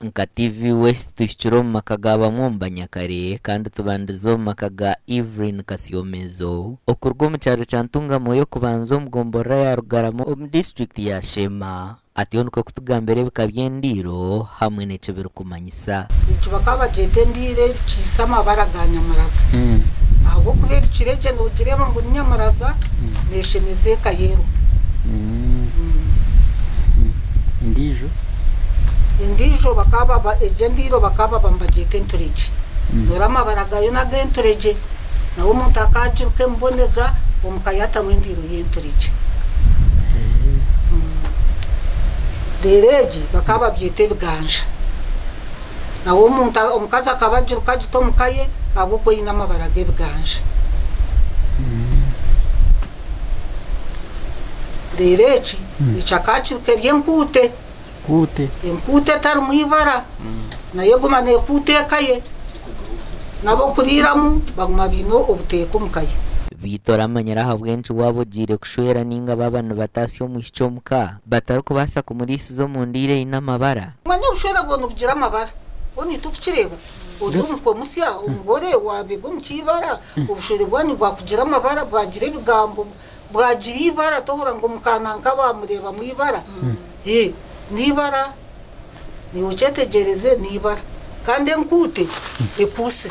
nka TV West tushikiro mu makagaba mwomba Nyakare kandi tubandizo mu makaga Evelyn Kasiomezo okurwo mu cyaro cya Ntungamoyo kubanza omugombora ya Rugaramo mu district ya Shema ati onuko kutugambere bikabyendiro hamwe n'ecebero kumanyisa icyo bakaba jete ndire kisama baraganyamaraza ahubwo kubera ikirege n'ugireba ngo nyamaraza neshemeze kayero indijo bakaba egendiro bakaba bambagete nturije norama baragayo na genturije nawo umuntu akajuke mboneza umukayata mwendiro yenturije dereji bakaba byete biganja nawo umuntu umukaza akabajuka gito mukaye ahubwo yinama barage biganja dereji ichakajuke ryenkute Enkute tari mwibara nayo gumane kute kaye nabo kuriramu baguma bino obuteko mukaye Vitora amanyara habwenshi wabugire kushwera ninga babana batasiyo mu hicomuka bataruko basa kumurisi zo mu ndire inamabara manya ushwera bwone bugira amabara oni tukireba udumko musya umugore wabego mukibara ubushwere bwani bwakugira amabara bwagira ibigambo bwagira ibara tohora ngo mukananka bamureba mwibara nibara ni ucetegereze nibara kandi nkute ekuse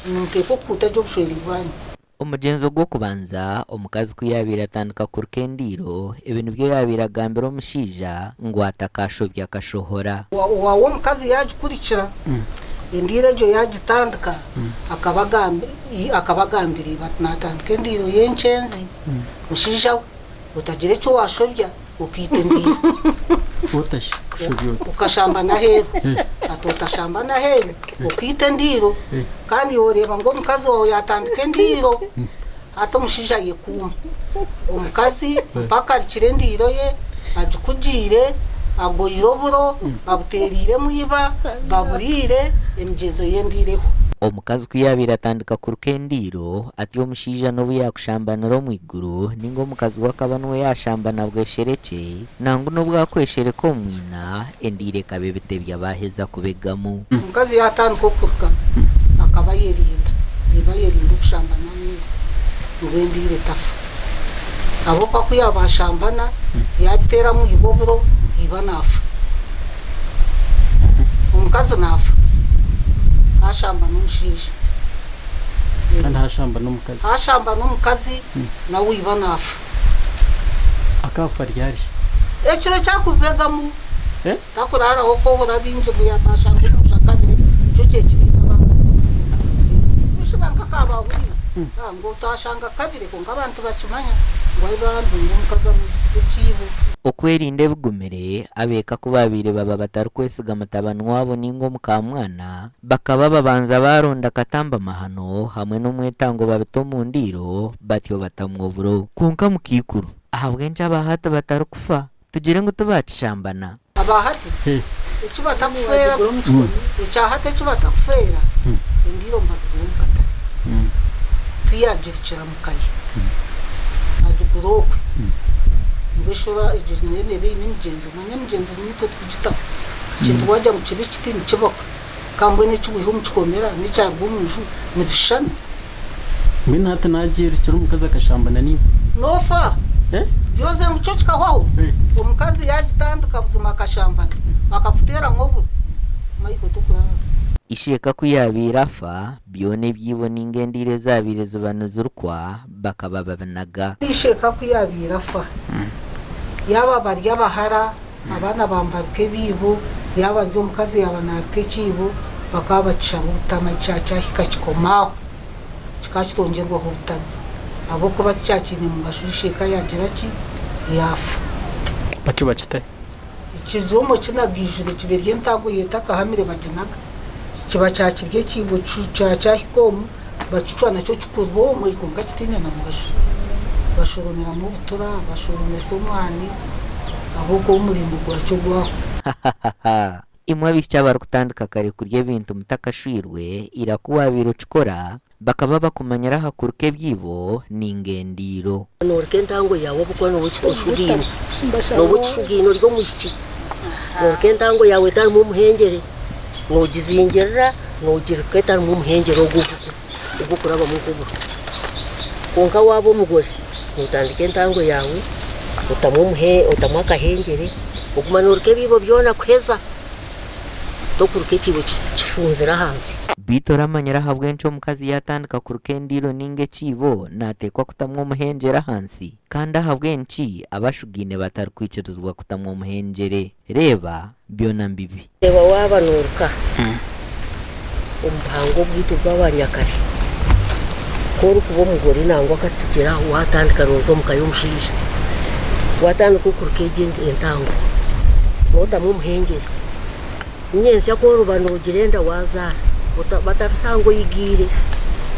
nteko kuta cyo bushweri bwanyu umugenzo gwo kubanza omukazi kuyabira atandika ku rukendiro ibintu byo yabira gambero mushija ngo atakashobya akashohora wawo mukazi yagikurikira indire jo yagitandika akabagambiri batnatandika indiro yencenzi mushija utagire cyo washobya ukitendira ukashamba na hero atotashamba na hero ukite ndiro kandi yoreba ngo mukazi wawe yatandike ndiro hato mushija yekuma umukazi mpaka kirendiro ye ajukujire agoyoburo abuterire muyiba baburire emigezo yendireho omukazi kuyabira atandika ku rukendiro ati omushija no buyakushambanira mu iguru ningo omukazi wakabanwe yashambana bweshereke nangu no bwakweshereka omwina endire kabebete byabaheza kubegamu omukazi yatandika okuruka akaba yerinda kushambana ngwendire tafu abo kwakuyabashambana yagitera mu iboburo iba nafa omukazi nafa ashamba n'umushije kandi ashamba n'umukazi na wiba nafa akafa ryari ekiro cyakubegamu takurara hoko burabinje buyabashanga kushakabire cyo cyekibita banga bishibanka kababuri ngo utashanga kabire ko ngabantu bakimanya ngo abantu umukaza mwisize kibo okwerinda bugumere abeka kubabire baba batarukwesiga amatabano wabo ningo mukamwana bakaba babanza baronda katamba mahano hamwe n'umwetango babito mu ndiro batyo batamwovuro kunka mukikuru ahabwenje abahata batarukufa tugire ngo tubacishambana abahati icyo batakufera icyahate cyo batakufera indiro mbazigura mukatari tiyagirikira mukaye adukurokwe ngishora ijine nebe n'imigenzo manyamigenzo nito twigita kintu wajya mu kibi kitini kiboka kambwe ne cyubiho mukomera ne cyarwo muju nibishana mbina hata nagirikira umukazi akashambana niba nofa yoze muco kikawaho umukazi yagitanduka buzima akashambana akafutera nkobu mayiko tukurara isheka kuyabira fa byone byibona ingendire zabire zubanuzurwa bakaba babanaga isheka kuyabira fa yaba barya bahara abana bambarke bibo yaba ryo mukazi yabanarke kibo bakaba bacaruta macaca hikakikomaho kikakitongerwa hutana abo kuba cyakine mu gashisheka yagira ki yafa bakibacite ikizomo kinagijure kiberye ntago yetaka hamire baginaga kiba cyakirye kibo caca hikomu bacucwa nacyo cyukurwo mu ikunga kitine na mugasho bashoromera mu butura bashoromesa umwani ahubwo umurimbo gwacu gwaho imwe bitya barukutandika kare kurya bintu mutakashwirwe irakuwabiro cikora bakaba bakumanyira hakuruke byibo ningendiro norke ntango yawo bukwana wucyo shugino no bucugino ryo mushiki norke ntango yawe tari mu muhengere nogizingerera nogirike tari mu muhengere ubwo kuraba mu kubura konka wabo mugore nutandike ntango yawe utamu akahengere uguma norke bibo byona kweza tokuruke kibo kifunzira hanze bitora amanyara habwenshi omukazi yatandika kuruka endiro ninga ekiibo nateekwa kutamwa omuhengyere ahansi kandi ahabwenshi abashugine batari kwikirizibwa kutamwa omuhengyere reeba byona mbibi reba waba noruka omuhango bwitu bw'abanyakare kori kuba omugore nangwa akatugira watandika noza omuka y'omushaija watandika okuruka egi entango notamu omuhengyere nyensya koroba nogirenda wazaara batarusango yigire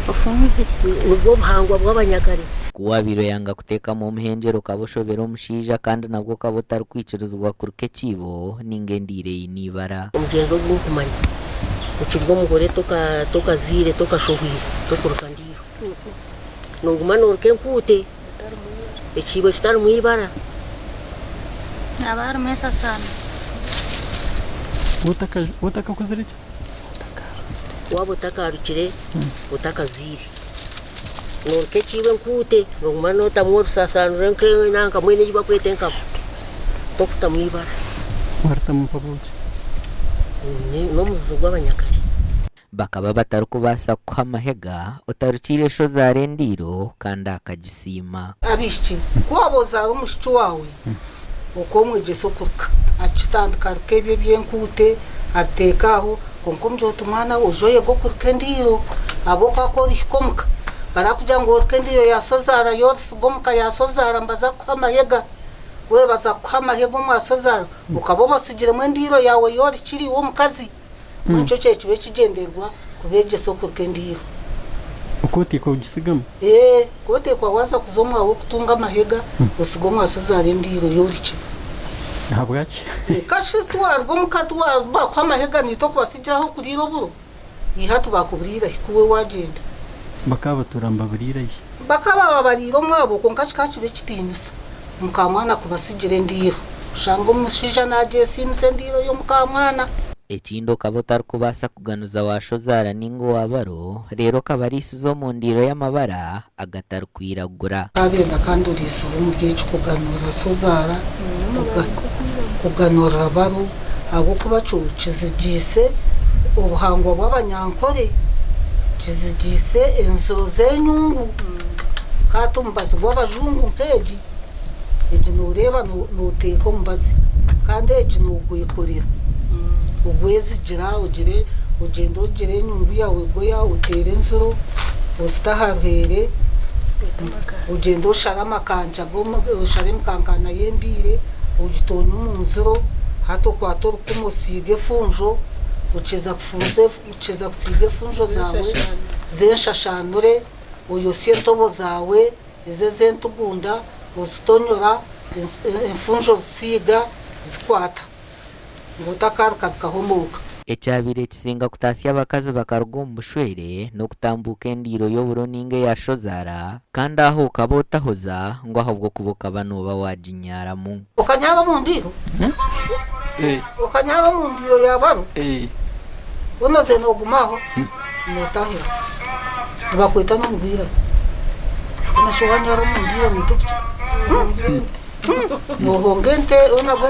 ofunze nibwo buhangwa bw'abanyakare kuwabiro yanga kuteekamu omuhengyere okaba oshobera omushaija kandi nabwo okaba otari kwikirizibwa kuruka ekiibo ninga endiire eine ibara omugenzi ogu nkumanya okirya omugore tokaziire tokashohwire tokuruka ndiiro noguma noruka enkuute ekiibo kitari mu ibara aba harimu esasana utakakozire ki waba otakarukire otakaziire noruka ekiibo enkuute noguma notamu orusasanuro nanka mwene egi bakweta enkabo tokuta mu ibara warutamu mpabuki n'omuzizo gw'abanyakare bakaba batari kubaasa kuha amahega otarukiire eshozaara endiiro kandi akagisiima abishiki kuba ozaara omushiki wawe okomwegyesa okuruka akitandika ruka ebyo by'enkuute abiteekaho konka omugyota omwana we ojoyega okuruka endiiro abokwakora omuka barakugira ngu oruka endiiro yasozaara yorisiga omuka yasozaara mbaza kuha amahega we baza kuha amahega omwasozaara okaba obasigiremu endiiro yawe yorikiri omukazi nikyo kyekiba ekigenderwa kubeegyesa okuruka endiiro okoteeka ogisigamu koteekwa waza kuza omwawe okutunga amahega osiga omwasozaara endiiro yorikiri ahabwaki kashi twarwa omuka bakuha amahega niito okubasigiraho kuriira oburo iha tubakuburiira kuwe wagenda bakaba baturamba burirayo bakaba babariira omwabo konka kikakiba ekitiinisa mukamwana kubasigira endiiro oshanga omushaija nagyesiimisa endiiro y'omukamwana ekindi okaba otari kubaasa kuganuza washozaara ninga owabaro reero okaba oriisize omu ndiiro y'amabara agatari kwiragura kabenda kandi oriisize omu ryeki kuganura sozaara kuganura baro ahabwokuba kizigiise obuhangwa bw'abanyankore kizigiise enziro z'enyungu kati omubazi gw'abajungu nk'egi egi noreeba noteeka omubazi kandi egi nogwekorera ogwezigira ogende ogire enyungu yawe goya oteere enziro ozita harwere ogende oshare amakanja oshare emikankana y'embiire ogitoonye omu nziro hati okwata orukumu osiige efunjo okyeza kusiiga efunjo zawe z'enshashanure oyosye entobo zawe ez'entugunda ozitonyora enfunjo zisiiga zikwata ng'otakaruka bikahomoka ekyabiire ekisinga kutaasya abakazi bakaruga omu bushwere n'okutambuuka endiiro y'oburo ninga eya shozaara kandi aho okaba otahoza ngu ahabw'okuba okaba nooba waginyaaramu okanyaara mu ndiiro okanyaara mu ndiiro yabaro onoze noogumaho nootahira nibakweta n'omugwira onasho wanyaara mu ndiiro nitukuki nohonga ente onabwo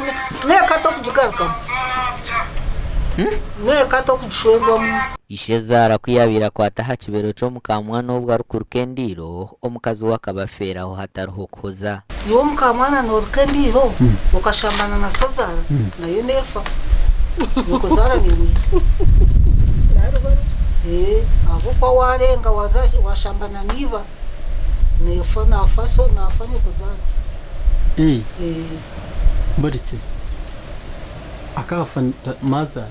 neeka tokugigarukamu neeka tokugishwerwamu ishe zaara kuyabiira kwata aha kibero ky'omukamwana obwo arikuruka endiiro omukazi we akaba afeeraho hatariho kuhoza iwe omukamwana nooruka endiiro okashambana na sozaara nayo neefa nikuzaara nimwita ahabw'okuba warenga washambana niiba neefa nafa nikuzaara buriki akafa mazaara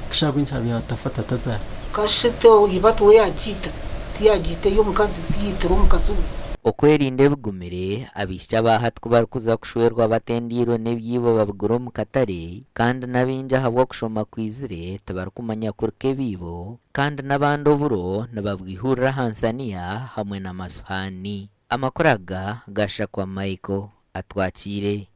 kishagwa inshabi yatafata tazaara kashito iba tuwe yagiita tiyagiita y'omukazi tiyitira omukazi we okwerinda ebigumire abaishiki abahati kuba barikuza kushwerwa batendiiro n'ebyibo babigura omu katare kandi n'abaingi ahabw'okushoma kwizire tibarikumanya kuruka ebiibo kandi n'abandi oburo nibabwihurira aha nsaniya hamwe n'amasuhaani amakuru aga gashakwa Michael atwakire